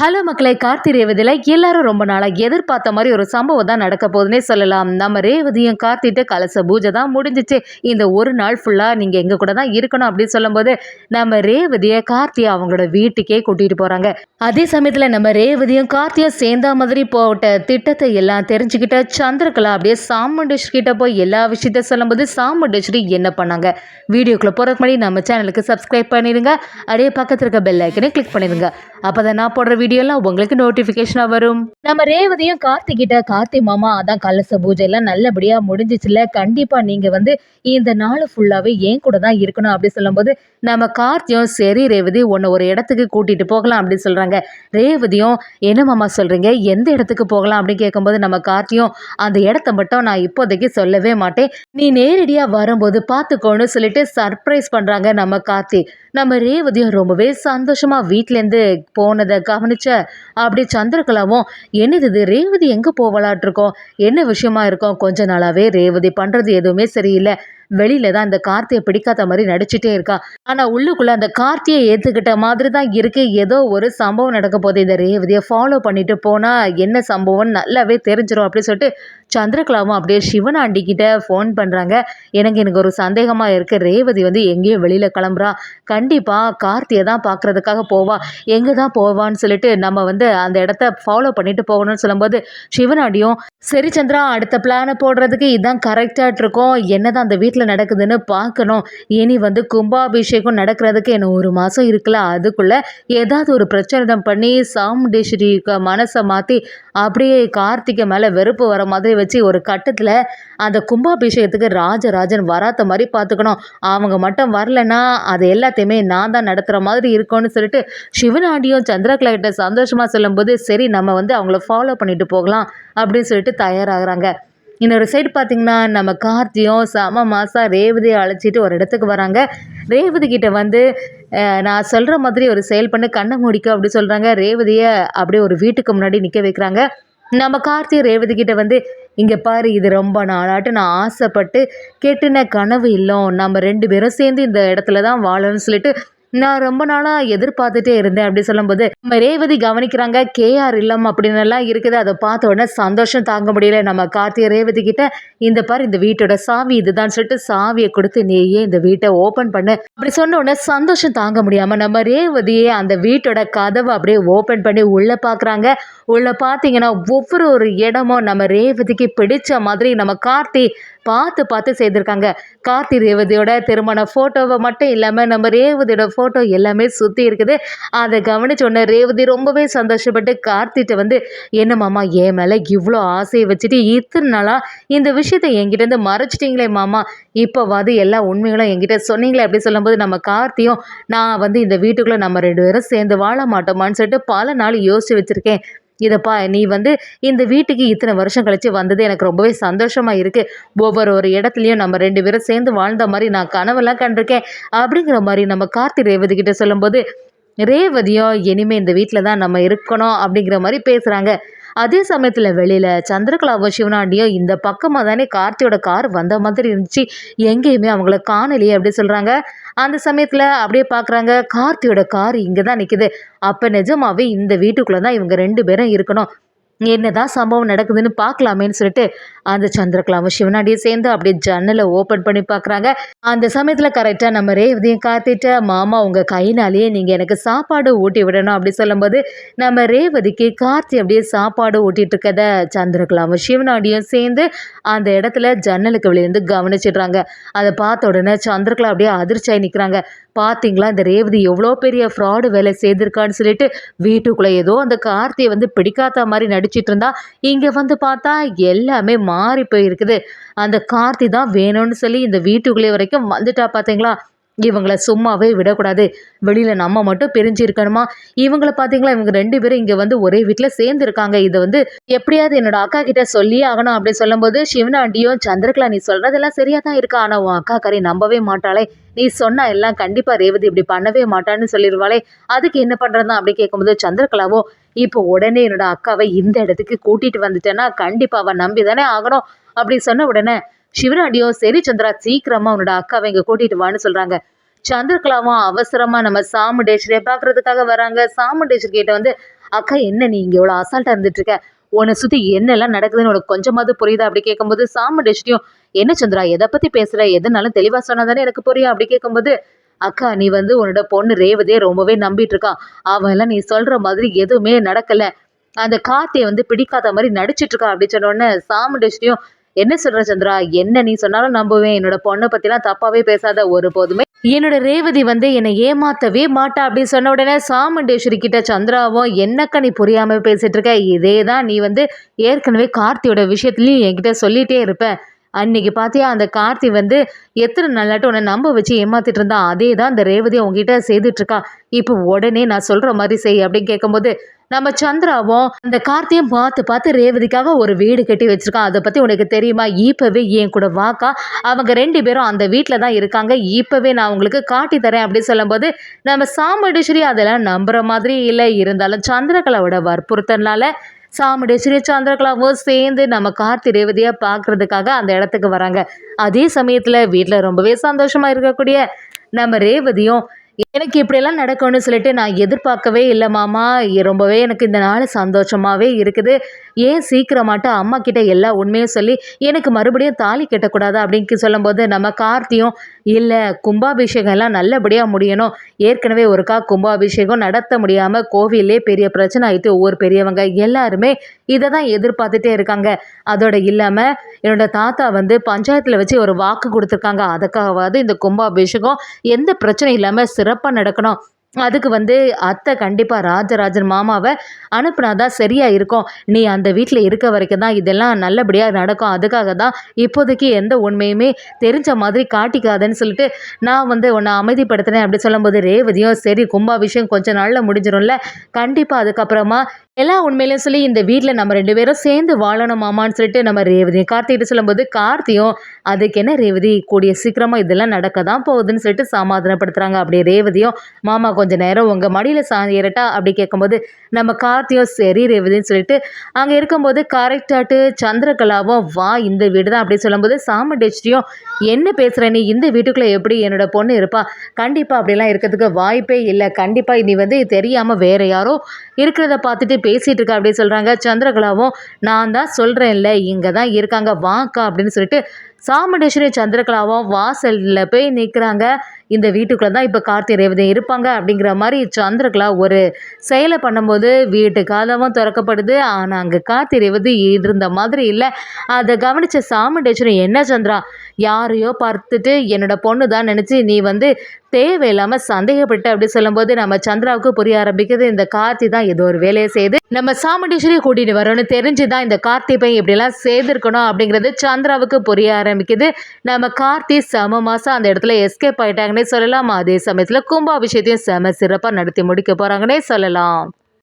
Hello மக்களே, கார்த்தி ரேவதியில் எல்லாரும் ரொம்ப நாளாக எதிர்பார்த்த மாதிரி ஒரு சம்பவம் தான் நடக்க போகுதுன்னே சொல்லலாம். நம்ம ரேவதியும் கார்த்திட்டு கலச பூஜை தான் முடிஞ்சிச்சு. இந்த ஒரு நாள் ஃபுல்லாக நீங்கள் எங்கள் கூட தான் இருக்கணும் அப்படின்னு சொல்லும்போது நம்ம ரேவதியை கார்த்தியை அவங்களோட வீட்டுக்கே கூட்டிகிட்டு போகிறாங்க. அதே சமயத்தில் நம்ம ரேவதியும் கார்த்தியும் சேர்ந்தா மாதிரி போட்ட திட்டத்தை எல்லாம் தெரிஞ்சுக்கிட்ட சந்திரகலா அப்படியே சாமுண்டேஸ்வரி கிட்ட போய் எல்லா விஷயத்த சொல்லும்போது சாமுண்டேஸ்வரி என்ன பண்ணாங்க. வீடியோக்குள்ளே போகிறதுக்கு முன்னாடி நம்ம சேனலுக்கு சப்ஸ்கிரைப் பண்ணிடுங்க. அப்படியே பக்கத்தில் இருக்க பெல் ஐக்கனை கிளிக் பண்ணிடுங்க. அப்போ தான் நான் போடுற வீடியோலாம் உங்களுக்கு நோட்டிஃபிகேஷனாக வரும். நம்ம ரேவதியும் கார்த்தி கிட்ட, கார்த்தி மாமா அதான் கலச பூஜை எல்லாம் நல்லபடியாக முடிஞ்சிச்சுல, கண்டிப்பாக நீங்கள் இந்த நாள் ஃபுல்லாகவே ஏன் கூட தான் இருக்கணும் அப்படி சொல்லும்போது நம்ம கார்த்தியும் சரி ரேவதி உன்னை ஒரு இடத்துக்கு கூட்டிகிட்டு போகலாம் அப்படின்னு சொல்கிறாங்க. ரேவதியும் என்ன மாமா சொல்கிறீங்க, எந்த இடத்துக்கு போகலாம் அப்படின்னு கேட்கும்போது நம்ம கார்த்தியும் அந்த இடத்த மட்டும் நான் இப்போதைக்கு சொல்லவே மாட்டேன், நீ நேரடியாக வரும்போது பார்த்துக்கோன்னு சொல்லிட்டு சர்ப்ரைஸ் பண்ணுறாங்க நம்ம கார்த்தி. நம்ம ரேவதியும் ரொம்பவே சந்தோஷமாக வீட்டிலேருந்து போனதை கவனிச்ச அப்படி சந்திரகலாவும் என்னது இது ரேவதி எங்கே போகலாட்டிருக்கோம், என்ன விஷயமா இருக்கோம், கொஞ்ச நாளாகவே ரேவதி பண்ணுறது எதுவுமே சரியில்லை, வெளியில தான் அந்த கார்த்தியை பிடிக்காத மாதிரி நடிச்சுட்டே இருக்கா, ஆனா உள்ளுக்குள்ள அந்த கார்த்தியை ஏத்துக்கிட்ட மாதிரி தான் இருக்கு, ஏதோ ஒரு சம்பவம் நடக்க போது, இந்த ரேவதியை ஃபாலோ பண்ணிட்டு போனா என்ன சம்பவம் நல்லாவே தெரிஞ்சிடும் அப்படின்னு சொல்லிட்டு சந்திரகலாவும் அப்படியே சிவனாண்டி கிட்ட ஃபோன் பண்றாங்க. எனக்கு ஒரு சந்தேகமா இருக்கு, ரேவதி எங்கேயோ வெளியில கிளம்புறா, கண்டிப்பா கார்த்தியை தான் பாக்குறதுக்காக போவா, எங்க தான் போவான்னு சொல்லிட்டு நம்ம அந்த இடத்த ஃபாலோ பண்ணிட்டு போகணும்னு சொல்லும்போது சிவனாண்டியும் சரி சந்திரா, அடுத்த பிளானை போடுறதுக்கு இதுதான் கரெக்டாக இருக்கும், என்னதான் அந்த வீட்டில் நடக்குதுன்னு பார்க்கணும், இனி கும்பாபிஷேகம் நடக்கிறதுக்கு என்ன ஒரு மாதம் இருக்குல்ல, அதுக்குள்ளே ஏதாவது ஒரு பிரச்சனை பண்ணி சாமுண்டேஸ்வரி மனசை மாற்றி அப்படியே கார்த்திகை மேலே வெறுப்பு வர மாதிரி வச்சு ஒரு கட்டத்தில் அந்த கும்பாபிஷேகத்துக்கு ராஜராஜன் வராத மாதிரி பார்த்துக்கணும், அவங்க மட்டும் வரலைன்னா அது எல்லாத்தையுமே நான் தான் நடத்துகிற மாதிரி இருக்கும்னு சொல்லிட்டு சிவனாண்டியும் சந்திரகலா கிட்ட சந்தோஷமாக சொல்லும்போது சரி நம்ம அவங்கள ஃபாலோ பண்ணிட்டு போகலாம் அப்படின்னு சொல்லிட்டு தயாராகிறாங்க. இன்னொரு சைடு பார்த்தீங்கன்னா நம்ம கார்த்தியும் செம மாசா ரேவதியை அழைச்சிட்டு ஒரு இடத்துக்கு வராங்க. ரேவதி கிட்ட நான் சொல்கிற மாதிரி ஒரு செயல் பண்ணி கண்ணை முடிக்க அப்படி சொல்கிறாங்க. ரேவதியை அப்படியே ஒரு வீட்டுக்கு முன்னாடி நிற்க வைக்கிறாங்க. நம்ம கார்த்தி ரேவதி கிட்ட இங்கே பாரு, இது ரொம்ப நாளாட்டு நான் ஆசைப்பட்டு கெட்டின கனவு இல்லம், நம்ம 2 பேரும் சேர்ந்து இந்த இடத்துல தான் வாழணும்னு சொல்லிட்டு நான் ரொம்ப நாளாக எதிர்பார்த்துட்டே இருந்தேன் அப்படி சொல்லும்போது நம்ம ரேவதி கவனிக்கிறாங்க. கேஆர் இல்லம் அப்படின்னு எல்லாம் இருக்குது, அதை பார்த்த உடனே சந்தோஷம் தாங்க முடியல. நம்ம கார்த்திகை ரேவதி கிட்ட இந்த பாரு, இந்த வீட்டோட சாவி இதுதான் சொல்லிட்டு சாவியை கொடுத்து நீயே இந்த வீட்டை ஓப்பன் பண்ணு அப்படி சொன்ன உடனே சந்தோஷம் தாங்க முடியாம நம்ம ரேவதியே அந்த வீட்டோட கதவை அப்படியே ஓப்பன் பண்ணி உள்ள பார்க்குறாங்க. உள்ள பார்த்தீங்கன்னா ஒவ்வொரு இடமும் நம்ம ரேவதிக்கு பிடிச்ச மாதிரி நம்ம கார்த்தி பார்த்து பார்த்து செய்திருக்காங்க. கார்த்தி ரேவதியோட திருமண ஃபோட்டோவை மட்டும் இல்லாமல் நம்ம ரேவதியோட ஃபோட்டோ எல்லாமே சுற்றி இருக்குது. அதை கவனிச்ச உடனே ரேவதி ரொம்பவே சந்தோஷப்பட்டு கார்த்திட்ட என்ன மாமா என் மேலே இவ்வளோ ஆசையை வச்சுட்டு இத்தனை நாளாக இந்த விஷயத்தை என்கிட்ட மறைச்சிட்டிங்களே மாமா, இப்போவாது எல்லா உண்மைகளும் என்கிட்ட சொன்னீங்களே அப்படி சொல்லும்போது நம்ம கார்த்தியும் நான் இந்த வீட்டுக்குள்ளே நம்ம 2 பேரும் சேர்ந்து வாழ மாட்டோமான்னு சொல்லிட்டு பல நாள் யோசிச்சு வச்சுருக்கேன், இதப்பா நீ இந்த வீட்டுக்கு இத்தனை வருஷம் கழிச்சு வந்தது எனக்கு ரொம்பவே சந்தோஷமாக இருக்குது, ஒவ்வொரு இடத்துலையும் நம்ம 2 பேரும் சேர்ந்து வாழ்ந்த மாதிரி நான் கனவெல்லாம் கண்டிருக்கேன் அப்படிங்கிற மாதிரி நம்ம கார்த்தி ரேவதி கிட்ட சொல்லும்போது ரேவதியும் இனிமேல் இந்த வீட்டில் தான் நம்ம இருக்கணும் அப்படிங்கிற மாதிரி பேசுகிறாங்க. அதே சமயத்தில் வெளியில் சந்திரகலாவும் சிவனாண்டியும் இந்த பக்கமாக தானே கார்த்தியோட கார் வந்த மாதிரி இருந்துச்சு, எங்கேயுமே அவங்கள காணலையே அப்படி சொல்கிறாங்க. அந்த சமயத்தில் அப்படியே பார்க்குறாங்க, கார்த்தியோட கார் இங்கே தான் நிற்குது, அப்போ நிஜமாவே இந்த வீட்டுக்குள்ளே தான் இவங்க 2 பேரும் இருக்கணும், என்னதான் சம்பவம் நடக்குதுன்னு பார்க்கலாமேன்னு சொல்லிட்டு அந்த சந்திரகலாவும் சிவனாண்டியும் சேர்ந்து அப்படியே ஜன்னலை ஓப்பன் பண்ணி பார்க்குறாங்க. அந்த சமயத்தில் கரெக்டாக நம்ம ரேவதியும் காத்திட்ட மாமா உங்கள் கையினாலேயே நீங்கள் எனக்கு சாப்பாடு ஊட்டி விடணும் அப்படி சொல்லும்போது நம்ம ரேவதிக்கு கார்த்தி அப்படியே சாப்பாடு ஊட்டிகிட்டு இருக்கத சந்திரகலாவும் சிவனாண்டியும் சேர்ந்து அந்த இடத்துல ஜன்னலுக்கு வெளியிருந்து கவனிச்சிடுறாங்க. அதை பார்த்த உடனே சந்திரகலா அப்படியே அதிர்ச்சியாகி நிற்கிறாங்க. பார்த்தீங்களா இந்த ரேவதி எவ்வளோ பெரிய ஃப்ராடு வேலை செய்திருக்கான்னு சொல்லிட்டு வீட்டுக்குள்ளே ஏதோ அந்த கார்த்தியை பிடிக்காத மாதிரி நடிச்சிட்டு இருந்தா, இங்கே பார்த்தா எல்லாமே மாறி போயிருக்குது, அந்த கார்த்தி தான் வேணும்னு சொல்லி இந்த வீட்டுக்குள்ளே வரைக்கும் வந்துட்டா பார்த்தீங்களா, இவங்களை சும்மாவே விடக்கூடாது, வெளியில் நம்ம மட்டும் பிரிஞ்சு இருக்கணுமா, இவங்களை பார்த்தீங்களா இவங்க 2 பேரும் இங்கே ஒரே வீட்டில் சேர்ந்து இருக்காங்க, இதை எப்படியாவது என்னோட அக்கா கிட்ட சொல்லியே ஆகணும் அப்படின்னு சொல்லும்போது சிவனாண்டியும் சந்திரகலா நீ சொல்கிறதெல்லாம் சரியாக தான் இருக்கா, ஆனால் உன் அக்கா கறி நம்பவே மாட்டாளே, நீ சொன்னா எல்லாம் கண்டிப்பாக ரேவதி இப்படி பண்ணவே மாட்டான்னு சொல்லிடுவாளே, அதுக்கு என்ன பண்ணுறதா அப்படி கேட்கும்போது சந்திரகலாவோ இப்போ உடனே என்னோட அக்காவை இந்த இடத்துக்கு கூட்டிகிட்டு வந்துட்டேன்னா கண்டிப்பாக அவன் நம்பி தானே ஆகணும் அப்படி சொன்ன உடனே சிவனாண்டியும் சரி சந்திரா சீக்கிரமாக உன்னோட அக்காவை இங்கே கூட்டிகிட்டு வான்னு சொல்கிறாங்க. சந்திரகலாவும் அவசரமாக நம்ம சாமுண்டேஸ்வரியை பார்க்குறதுக்காக வராங்க. சாமுண்டேஸ்வரி கிட்ட அக்கா என்ன நீ இங்கே இவ்வளோ அசால்ட்டாக இருந்துட்டு இருக்க, உன்னை சுற்றி என்னெல்லாம் நடக்குதுன்னு உனக்கு கொஞ்சமாவது புரியுதா அப்படி கேட்கும்போது சாமுண்டேஸ்வரியும் என்ன சந்திரா எதை பற்றி பேசுகிற எதுனாலும் தெளிவாக சொன்னாதானே எனக்கு புரியும் அப்படி கேட்கும்போது அக்கா நீ வந்து உன்னோட பொண்ணு ரேவதியை ரொம்பவே நம்பிட்டு இருக்கா, அவன் எல்லாம் நீ சொல்ற மாதிரி எதுவுமே நடக்கல, அந்த கார்த்தியை வந்து பிடிக்காத மாதிரி நடிச்சிட்டு இருக்கா அப்படின்னு சொன்ன உடனே சாமுண்டேஸ்வரியும் என்ன சொல்ற சந்திரா, என்ன நீ சொன்னாலும் நம்புவேன், என்னோட பொண்ணை பத்திலாம் தப்பாவே பேசாத, ஒரு போதுமே என்னோட ரேவதி வந்து என்னை ஏமாத்தவே மாட்டா அப்படின்னு சொன்ன உடனே சாமுண்டேஸ்வரி கிட்ட சந்திராவும் என்னக்கா நீ புரியாம பேசிட்டு இருக்க, இதே தான் நீ வந்து ஏற்கனவே கார்த்தியோட விஷயத்துலயும் என்கிட்ட சொல்லிட்டே இருப்ப, அன்னைக்கு பாத்தியா அந்த கார்த்தி வந்து எத்தனை நாளாட்டும் உன்னை நம்ப வச்சு ஏமாத்திட்டு இருந்தா, அதே தான் இந்த ரேவதி உங்ககிட்ட செய்துட்டு இருக்கா, இப்போ உடனே நான் சொல்ற மாதிரி செய் அப்படின்னு கேட்கும்போது நம்ம சந்திராவும் அந்த கார்த்தியும் பார்த்து பார்த்து ரேவதிக்காக ஒரு வீடு கட்டி வச்சிருக்கான், அதை பத்தி உனக்கு தெரியுமா, இப்பவே என் கூட வாக்கா, அவங்க 2 பேரும் அந்த வீட்டில் தான் இருக்காங்க, இப்பவே நான் உங்களுக்கு காட்டி தரேன் அப்படின்னு சொல்லும்போது நம்ம சாமுண்டீஸ்வரி அதெல்லாம் நம்புற மாதிரி இல்லை, இருந்தாலும் சந்திரகலாவோட வற்புறுத்தனால சாமுண்டீஸ்வரி சந்திரகலாவும் சேர்ந்து நம்ம கார்த்தி ரேவதியை பார்க்கறதுக்காக அந்த இடத்துக்கு வராங்க. அதே சமயத்தில் வீட்டில் ரொம்பவே சந்தோஷமா இருக்கக்கூடிய நம்ம ரேவதியும் எனக்கு இப்படியெல்லாம் நடக்கும்னு சொல்லிட்டு நான் எதிர்பார்க்கவே இல்லை மாமா, ரொம்பவே எனக்கு இந்த நாள் சந்தோஷமாகவே இருக்குது, ஏன் சீக்கிரமாட்டு அம்மா கிட்ட எல்லா உண்மையும் சொல்லி எனக்கு மறுபடியும் தாலி கட்டக்கூடாது அப்படின்னு சொல்லும்போது நம்ம கார்த்தியும் இல்லை கும்பாபிஷேகம் எல்லாம் நல்லபடியாக முடியணும், ஏற்கனவே ஒருக்கா கும்பாபிஷேகம் நடத்த முடியாமல் கோவிலே பெரிய பிரச்சனை ஆயிட்டு ஒவ்வொரு பெரியவங்க எல்லாருமே இதை தான் எதிர்பார்த்துட்டே இருக்காங்க, அதோட இல்லாமல் என்னோட தாத்தா வந்து பஞ்சாயத்தில் வச்சு ஒரு வாக்கு கொடுத்துருக்காங்க, அதுக்காகவாது இந்த கும்பாபிஷேகம் எந்த பிரச்சனையும் இல்லாமல் சிறப்பாக நடக்கணும், அதுக்கு வந்து அத்தை கண்டிப்பாக ராஜராஜன் மாமாவை அனுப்புனாதான் சரியா இருக்கும், நீ அந்த வீட்டில் இருக்க வரைக்கும் தான் இதெல்லாம் நல்லபடியாக நடக்கும், அதுக்காக தான் இப்போதைக்கு எந்த உண்மையுமே தெரிஞ்ச மாதிரி காட்டிக்காதுன்னு சொல்லிட்டு நான் வந்து உன்னை அமைதிப்படுத்தினேன் அப்படி சொல்லும்போது ரேவதியும் சரி கும்பாபிஷேகம் கொஞ்ச நாளில் முடிஞ்சிடும்ல, கண்டிப்பாக அதுக்கப்புறமா எல்லா உண்மையிலையும் சொல்லி இந்த வீட்டில் நம்ம 2 பேரும் சேர்ந்து வாழணும் மாமான்னு சொல்லிட்டு நம்ம ரேவதியும் கார்த்திகிட்ட சொல்லும்போது கார்த்தியும் அதுக்கு என்ன ரேவதி கூடிய சீக்கிரமாக இதெல்லாம் நடக்க தான் போகுதுன்னு சொல்லிட்டு சமாதானப்படுத்துகிறாங்க. அப்படியே ரேவதியும் மாமா கொஞ்ச நேரம் உங்கள் மடியில் சாயறட்டா அப்படி கேட்கும்போது நம்ம கார்த்தியும் சரி ரேவதின்னு சொல்லிட்டு அங்கே இருக்கும்போது கரெக்டாட்டு சந்திரகலாவும் வா இந்த வீடு தான் அப்படி சொல்லும்போது சாமுண்டேஸ்வரியும் என்ன பேசுகிற நீ, இந்த வீட்டுக்குள்ளே எப்படி என்னோட பொண்ணு இருப்பா, கண்டிப்பாக அப்படிலாம் இருக்கிறதுக்கு வாய்ப்பே இல்லை, கண்டிப்பாக நீ வந்து தெரியாமல் வேற யாரோ இருக்கிறத பார்த்துட்டு பேசிகிட்டு இருக்கா அப்படின்னு சொல்கிறாங்க. சந்திரகலாவும் நான் தான் சொல்கிறேன்ல இங்கே தான் இருக்காங்க வாக்கா அப்படின்னு சொல்லிட்டு சாமுண்டேஸ்வரி சந்திரகலாவும் வாசலில் போய் நிற்கிறாங்க, இந்த வீட்டுக்குள்ளே தான் இப்போ கார்த்தி ரேவதி இருப்பாங்க அப்படிங்கிற மாதிரி சந்திரகலா ஒரு செயலை பண்ணும்போது வீட்டு கதவும் திறக்கப்படுது, ஆனால் அங்கே கார்த்தி ரேவதி இருந்த மாதிரி இல்லை, அதை கவனித்த சாமுண்டேஸ்வரி என்ன சந்திரா யாரையோ பார்த்துட்டு என்னோட பொண்ணு தான் நினச்சி நீ வந்து தேவையில்லாமல் சந்தேகப்பட்டு அப்படி சொல்லும்போது நம்ம சந்திராவுக்கு புரிய ஆரம்பிக்குது, இந்த கார்த்தி தான் ஏதோ ஒரு வேலையை செய்து நம்ம சாமுண்டீஸ்வரியை கூட்டிகிட்டு வரணும்னு தெரிஞ்சு தான் இந்த கார்த்தி பையன் இப்படிலாம் செய்திருக்கணும் அப்படிங்கிறது சந்திராவுக்கு புரிய ஆரம்பிக்குது. நம்ம கார்த்தி செம மாதம் அந்த இடத்துல எஸ்கேப் ஆகிட்டாங்கன்னே சொல்லலாம், அதே சமயத்தில் கும்பாபிஷேகத்தையும் செம சிறப்பாக நடத்தி முடிக்க போகிறாங்கன்னே சொல்லலாம்.